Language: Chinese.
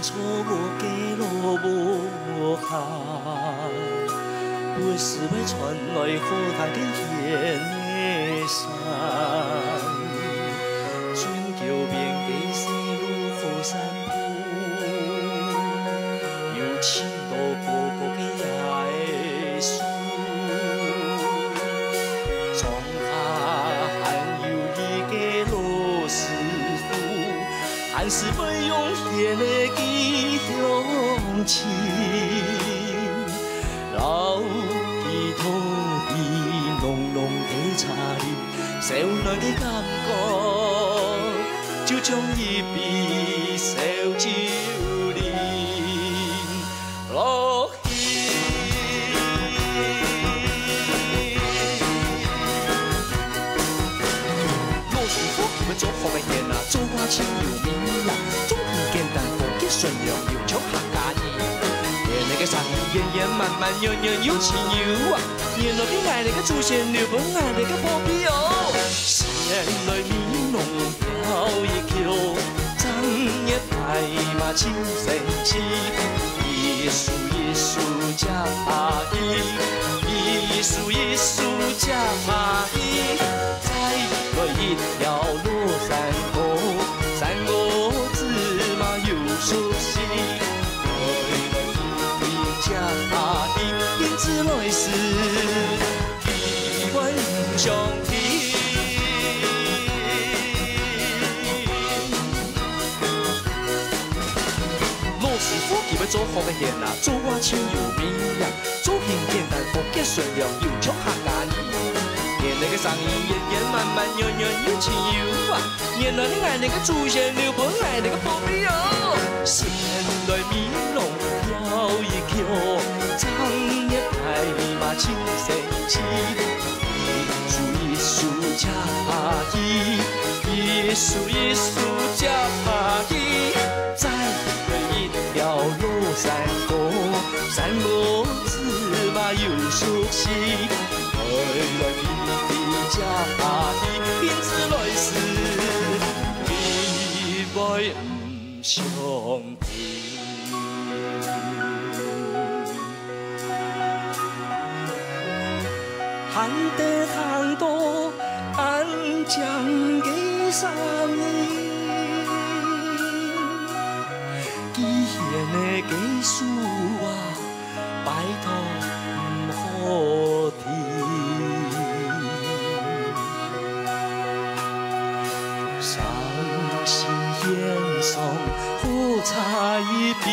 错误的路无限，不是要传来好大的天的山，船桥边的西路好山坡，有青路高高的野树，庄下还有一个老师傅，还是要用现的吉祥情。老吉土味浓浓的茶叶，少年的感觉，就像一杯烧酒啉落去。老师傅要做好的嘢啊，做我亲又美啦，总是简单高洁顺良又像客家人。那个上圆圆满满圆圆有情有啊，年老的爱那个出现了不爱那个破皮哦，现来面容飘一飘，张眼白马青神气，一树一树加一树一树加一，再来一条落山沟，山沟芝麻又熟悉。家己因此来世，彼万相依。老师傅佢要做好嘅嘢啊，做我亲又美呀，做人简单高洁顺良又像客家人。年那个上衣圆圆满满圆圆有情有啊，年来你爱那个出现了不爱那个破皮哦，现来面容飘一飘，长夜白马青神气，一树一树加一树一树加一，再来一条落山沟，山沟芝麻又熟悉，来加一，因此来世彼外不相平。含得糖多，安将给上你，基现的技术啊，拜托唔好停。上心献上好茶一杯，